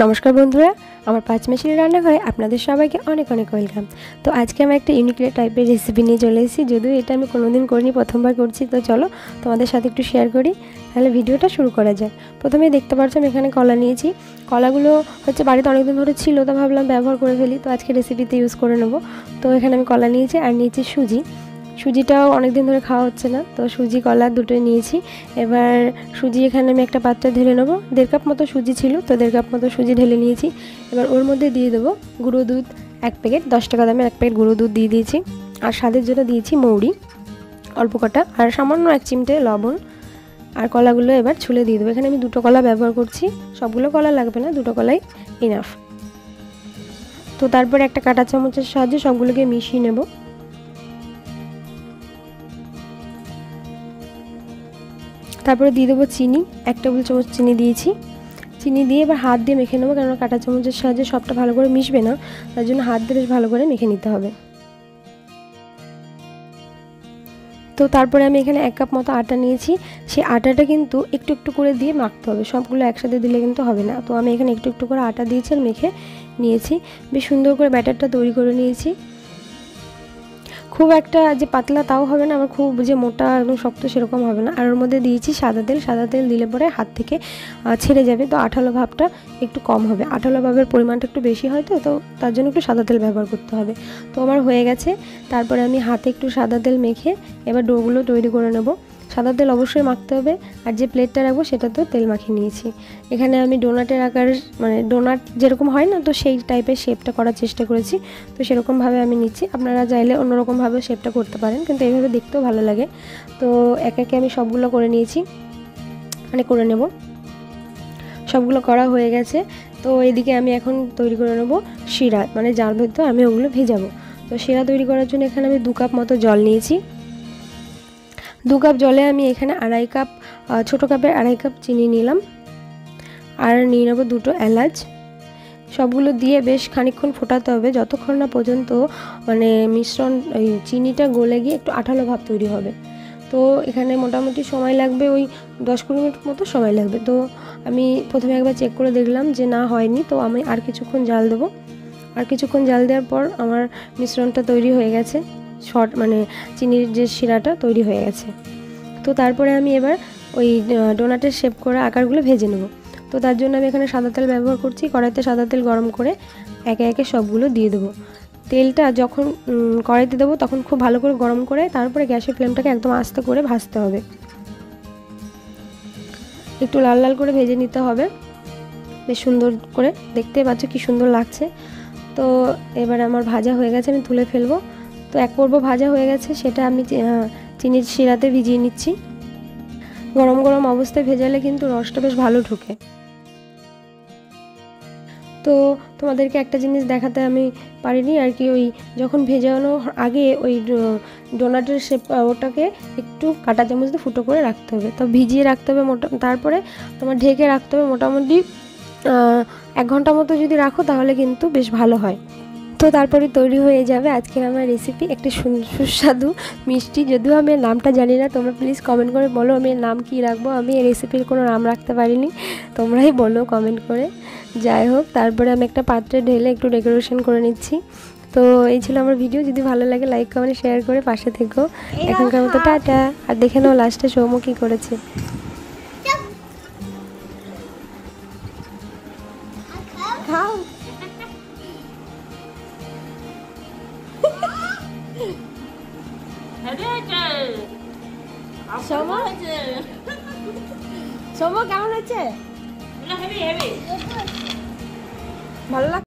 নমস্কার বন্ধুরা, আমার পাঁচমেশির রান্নাঘরে আপনাদের সবাইকে অনেক অনেক ওয়েলকাম। তো আজকে আমি একটা ইউনিক টাইপের রেসিপি নিয়ে চলে এসেছি। যদিও এটা আমি কোনোদিন করিনি, প্রথমবার করছি। তো চলো তোমাদের সাথে একটু শেয়ার করি, তাহলে ভিডিওটা শুরু করা যায়। প্রথমেই দেখতে পাচ্ছ আমি এখানে কলা নিয়েছি। কলাগুলো হচ্ছে বাড়িতে অনেকদিন ধরে ছিল, তো ভাবলাম ব্যবহার করে ফেলি, তো আজকে রেসিপিতে ইউজ করে নেবো। তো এখানে আমি কলা নিয়েছি আর নিয়েছি সুজিটাও অনেক দিন ধরে খাওয়া হচ্ছে না, তো সুজি কলা দুটোই নিয়েছি। এবার সুজি এখানে আমি একটা পাত্রে ঢেলে নেবো। 1.5 কাপ মতো সুজি ছিল, তো 1.5 কাপ মতো সুজি ঢেলে নিয়েছি। এবার ওর মধ্যে দিয়ে দেবো গুঁড়ো দুধ 1 প্যাকেট, 10 টাকা দামের 1 প্যাকেট গুঁড়ো দুধ দিয়ে দিয়েছি। আর স্বাদের জন্য দিয়েছি মৌরি অল্প কটা, আর সামান্য 1 চিমটে লবণ। আর কলাগুলো এবার ছুলে দিয়ে দেবো। এখানে আমি 2টো কলা ব্যবহার করছি, সবগুলো কলা লাগবে না, 2টো কলাই ইনাফ। তো তারপরে একটা কাঁটা চামচের সাহায্যে সবগুলোকে মিশিয়ে নেব। তারপরে দিয়ে দেবো চিনি, 1 টেবিল চামচ চিনি দিয়েছি। চিনি দিয়ে এবার হাত দিয়ে মেখে নেবো, কেননা কাঁটা চামচের সাহায্যে সবটা ভালো করে মিশবে না, তার জন্য হাত দিয়ে বেশ ভালো করে মেখে নিতে হবে। তো তারপরে আমি এখানে 1 কাপ মতো আটা নিয়েছি। সেই আটাটা কিন্তু একটু একটু করে দিয়ে মাখতে হবে, সবগুলো একসাথে দিলে কিন্তু হবে না। তো আমি এখানে একটু একটু করে আটা দিয়েছি আর মেখে নিয়েছি। বেশ সুন্দর করে ব্যাটারটা তৈরি করে নিয়েছি। খুব একটা যে পাতলা তাও হবে না, আবার খুব যে মোটা এবং শক্ত সেরকম হবে না। আর ওর মধ্যে দিয়েছি সাদা তেল। সাদা তেল দিলে পরে হাত থেকে ছেড়ে যাবে, তো আঠালো ভাবটা একটু কম হবে। আঠালো ভাবের পরিমাণটা একটু বেশি হয়, তো তার জন্য একটু সাদা তেল ব্যবহার করতে হবে। তো আমার হয়ে গেছে। তারপরে আমি হাতে একটু সাদা তেল মেখে এবার ডোগুলো তৈরি করে নেব। সাদা তেল অবশ্যই মাখতে হবে, আর যে প্লেটটা রাখবো সেটা তো তেল মাখিয়ে নিয়েছি। এখানে আমি ডোনাটের আকার, মানে ডোনাট যেরকম হয় না, তো সেই টাইপের শেপটা করার চেষ্টা করেছি। তো সেরকমভাবে আমি নিচ্ছি, আপনারা চাইলে অন্যরকমভাবে শেপটা করতে পারেন, কিন্তু এইভাবে দেখতেও ভালো লাগে। তো একে একে আমি সবগুলো করে নিয়েছি, মানে করে নেব। সবগুলো করা হয়ে গেছে। তো এদিকে আমি এখন তৈরি করে নেব শিরা, মানে যার ভেতর আমি ওগুলো ভেজাবো। তো শিরা তৈরি করার জন্য এখানে আমি 2 কাপ মতো জল নিয়েছি। 2 কাপ জলে আমি এখানে 2.5 কাপ, ছোটো কাপের 2.5 কাপ চিনি নিলাম। আর নিয়ে নেবো 2টো এলাচ। সবগুলো দিয়ে বেশ খানিকক্ষণ ফোটাতে হবে, যতক্ষণ না পর্যন্ত মানে মিশ্রণ ওই চিনিটা গলে গিয়ে একটু আঠালো ভাব তৈরি হবে। তো এখানে মোটামুটি সময় লাগবে ওই 10-20 মিনিট মতো সময় লাগবে। তো আমি প্রথমে একবার চেক করে দেখলাম যে না হয়নি, তো আমি আর কিছুক্ষণ জাল দেবো। আর কিছুক্ষণ জাল দেওয়ার পর আমার মিশ্রণটা তৈরি হয়ে গেছে, মানে চিনির যে শিরাটা তৈরি হয়ে গেছে। তো তারপরে আমি এবার ওই ডোনাটের শেপ করা আকারগুলো ভেজে নেব। তো তার জন্য আমি এখানে সাদা তেল ব্যবহার করছি। কড়াইতে সাদা তেল গরম করে একে একে সবগুলো দিয়ে দেবো। তেলটা যখন কড়াইতে দেবো তখন খুব ভালো করে গরম করে তারপরে গ্যাসের ফ্লেমটাকে একদম আস্তে করে ভাজতে হবে, একটু লাল লাল করে ভেজে নিতে হবে। বেশ সুন্দর করে, দেখতে পাচ্ছ কি সুন্দর লাগছে। তো এবার আমার ভাজা হয়ে গেছে, আমি তুলে ফেলবো। তো 1 পর্ব ভাজা হয়ে গেছে, সেটা আমি চিনির শিরাতে ভিজিয়ে নিচ্ছি। গরম গরম অবস্থায় ভেজালে কিন্তু রসটা বেশ ভালো ঢোকে। তো তোমাদেরকে একটা জিনিস দেখাতে আমি পারিনি আর কি, ওই যখন ভেজানোর আগে ওই ডোনাটের শেপ ওটাকে একটু কাঁটা চামচ দিয়ে ফুটো করে রাখতে হবে। তো ভিজিয়ে রাখতে হবে তারপরে তোমার ঢেকে রাখতে হবে মোটামুটি 1 ঘন্টা মতো। যদি রাখো তাহলে কিন্তু বেশ ভালো হয়। তো তারপরে তৈরি হয়ে যাবে আজকের আমার রেসিপি, একটি সুস্বাদু মিষ্টি। যদিও আমি এর নামটা জানি না, তোমরা প্লিজ কমেন্ট করে বলো আমি এর নাম কী রাখবো। আমি এই রেসিপির কোনো নাম রাখতে পারিনি, তোমরাই বলো কমেন্ট করে। যাই হোক, তারপরে আমি একটা পাত্রে ঢেলে একটু ডেকোরেশন করে নিচ্ছি। তো এই ছিল আমার ভিডিও। যদি ভালো লাগে লাইক কমেন্ট শেয়ার করে পাশে থেকো। এখনকার মতো টাটা। আর দেখে নাও লাস্টে সৌম্য কী করেছে। সৌম্য কেমন হয়েছে? ভালো লাগছে?